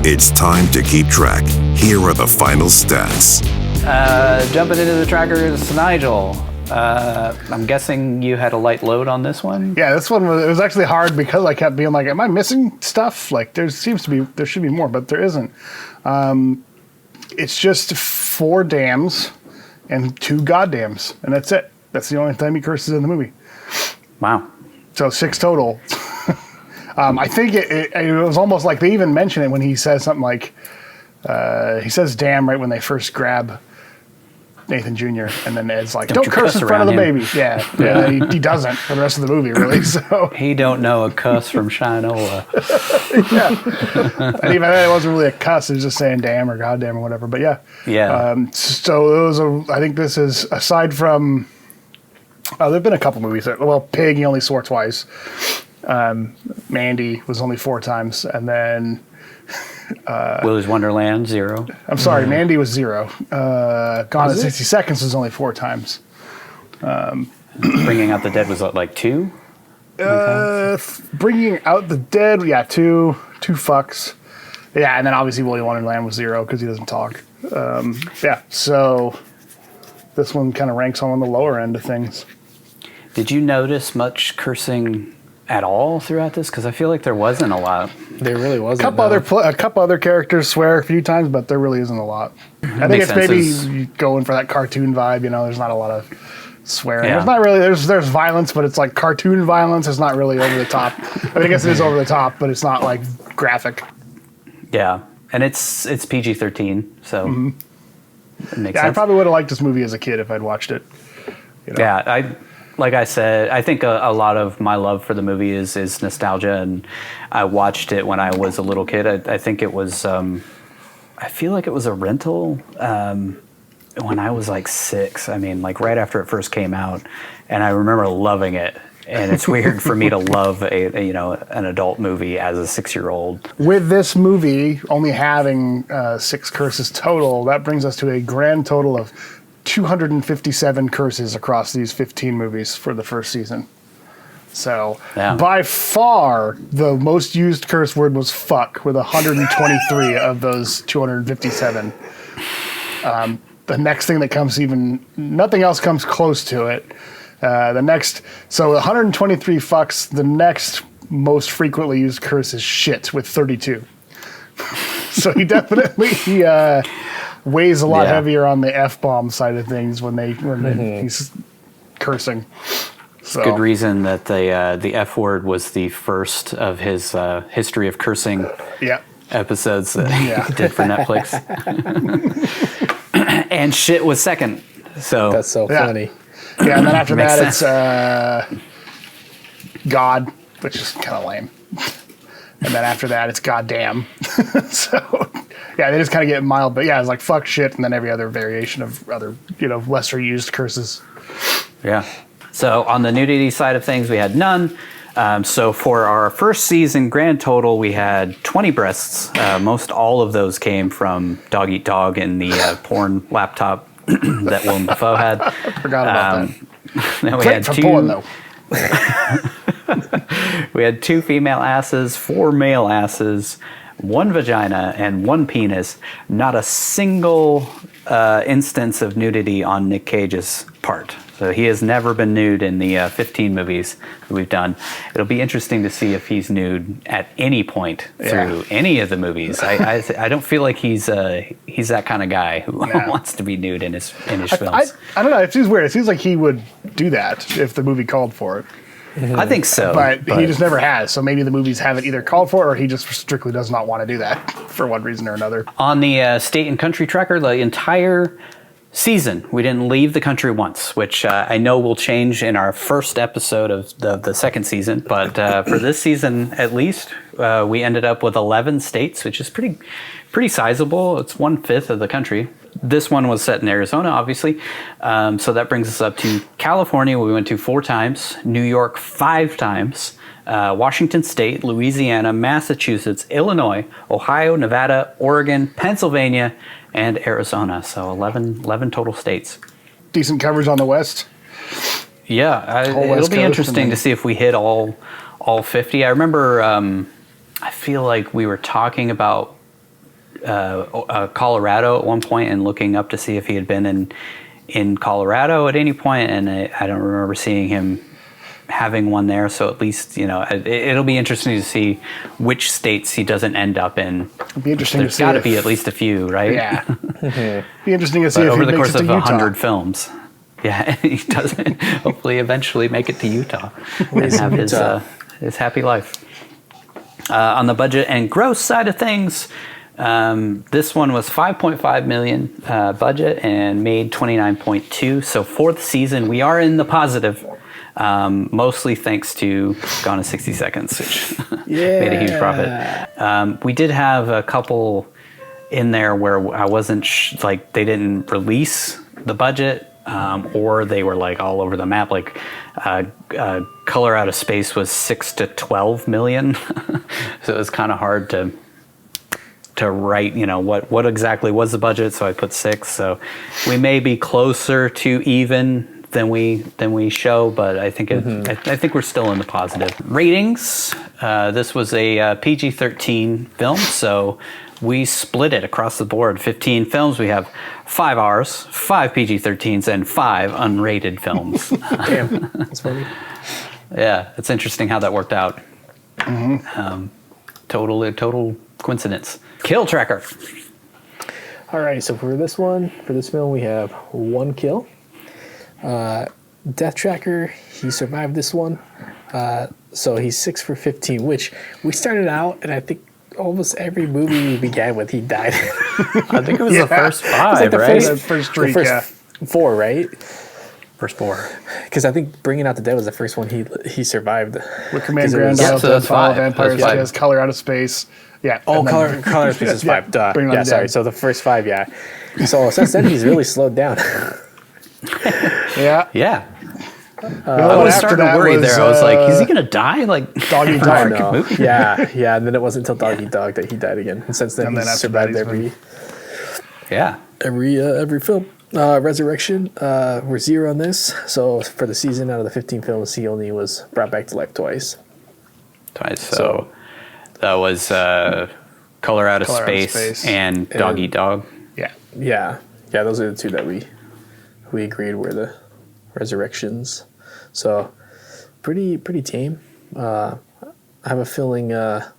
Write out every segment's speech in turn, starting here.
It's time to keep track. Here are the final stats. Jumping into the trackers, Nigel. I'm guessing you had a light load on this one? Yeah, this one it was actually hard because I kept being like, am I missing stuff? Like, there should be more, but there isn't. It's just 4 damns and 2 goddams, and that's it. That's the only time he curses in the movie. Wow. So 6 total. I think it was almost like they even mention it when he says something like, he says damn right when they first grab Nathan Jr. And then Ed's like, don't curse in front of the baby. Yeah. He doesn't for the rest of the movie, really. So he don't know a cuss from Shinola. Yeah. And even then, it wasn't really a cuss. It was just saying damn or goddamn or whatever. But yeah. Yeah. So it was I think this is, aside from, there have been a couple movies. Pig, he only swore twice. Mandy was only 4 times. And then... Willy's Wonderland, 0. I'm sorry, Mandy was 0. Gone in 60 Seconds was only 4 times. Bringing Out the Dead was like 2? Bringing Out the Dead, yeah, 2 fucks. Yeah, and then obviously Willy Wonderland was 0 because he doesn't talk. Yeah, so this one kind of ranks on the lower end of things. Did you notice much cursing at all throughout this? Because I feel like there wasn't a lot. There really wasn't. A couple other characters swear a few times, but there really isn't a lot. I think it's maybe going for that cartoon vibe. There's not a lot of swearing. Yeah. There's not really. There's violence, but it's like cartoon violence. It's not really over the top. I guess it is over the top, but it's not like graphic. Yeah, and it's PG-13, so it makes sense. I probably would have liked this movie as a kid if I'd watched it. Yeah, like I said, I think a lot of my love for the movie is nostalgia, and I watched it when I was a little kid. I think it was, I feel like it was a rental when I was like 6. I mean, like right after it first came out, and I remember loving it. And it's weird for me to love an adult movie as a 6-year-old. With this movie only having 6 curses total, that brings us to a grand total of 257 curses across these 15 movies for the first season. So, by far, the most used curse word was fuck, with 123 of those 257. The next thing that comes nothing else comes close to it. So 123 fucks, the next most frequently used curse is shit, with 32. So he definitely... weighs a lot heavier on the F-bomb side of things when he's cursing. So. Good reason that the F word was the first of his history of cursing episodes that he did for Netflix. And shit was second. So that's so funny. Yeah, and then after that it's God, which is kind of lame. And then after that it's goddamn. So... yeah, they just kind of get mild, but it's like fuck, shit, and then every other variation of other, lesser used curses. Yeah. So on the nudity side of things, we had none. So for our first season grand total, we had 20 breasts. Most all of those came from Dog Eat Dog and the porn laptop that Willem Dafoe had. I forgot about that. Then we had 2. Porn, though. We had 2 female asses, 4 male asses, 1 vagina, and 1 penis. Not a single instance of nudity on Nick Cage's part. So he has never been nude in the 15 movies that we've done. It'll be interesting to see if he's nude at any point through any of the movies. I don't feel like he's that kind of guy who wants to be nude in his films. I don't know. It seems weird. It seems like he would do that if the movie called for it. I think so. But he just never has. So maybe the movies haven't either called for it or he just strictly does not want to do that for one reason or another. On the state and country tracker, the entire season, we didn't leave the country once, which I know will change in our first episode of the second season. But for this season, at least, we ended up with 11 states, which is pretty sizable. It's 1/5 of the country. This one was set in Arizona, obviously. So that brings us up to California, we went to 4 times, New York 5 times, Washington State, Louisiana, Massachusetts, Illinois, Ohio, Nevada, Oregon, Pennsylvania, and Arizona. So 11 total states. Decent coverage on the West. Yeah, it'll be interesting to see if we hit all 50. I remember, I feel like we were talking about Colorado at one point and looking up to see if he had been in Colorado at any point, and I don't remember seeing him having one there. So at least, it'll be interesting to see which states he doesn't end up in. It'll be interesting to see. There's got to be at least a few, right? Yeah. Be interesting to see if over he the makes course it to of Utah. 100 films. Yeah, he doesn't hopefully eventually make it to Utah and have his happy life. On the budget and gross side of things, this one was $5.5 million budget and made $29.2. So fourth season, we are in the positive, mostly thanks to Gone in 60 Seconds, which made a huge profit. We did have a couple in there where I wasn't they didn't release the budget, or they were like all over the map. Like Color Out of Space was 6 to 12 million, so it was kind of hard to write, what exactly was the budget. So I put 6. So we may be closer to even than we show, but I think I think we're still in the positive. Ratings. This was a PG-13 film, so we split it across the board. 15 films. We have 5 R's, 5 PG-13s, and 5 unrated films. Damn, that's funny. Yeah, it's interesting how that worked out. Total coincidence. Kill tracker. All right, so for this film, we have 1 kill. Death tracker, he survived this one. So he's 6 for 15, which we started out, and I think almost every movie we began with, he died. I think it was the first 5, right? First streak, the first 4, right? First 4. Because I think Bringing Out the Dead was the first one he survived. With Command Grand Isle, so that's Fall of 5. Vampires, That's 5. he has Color Out of Space. Yeah. Oh, and then- Color of Space is 5. Duh. Bring It On Yeah, the sorry. Dead. So the first 5, yeah. So since then, he's really slowed down. Yeah. Yeah. I I was starting to worry there. I was like, is he going to die? Like, Doggy I Dog. know. Yeah. And then it wasn't until Doggy Dog that he died again. And since then, And then he's after survived that, he's every film. Resurrection, we're 0 on this. So for the season, out of the 15 films, he only was brought back to life twice. So that was Color Out of Space and Dog Eat Dog. Yeah. Yeah, those are the 2 that we agreed were the resurrections. So pretty tame. I have a feeling the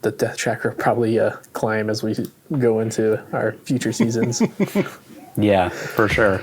Death Tracker will probably climb as we go into our future seasons. Yeah, for sure.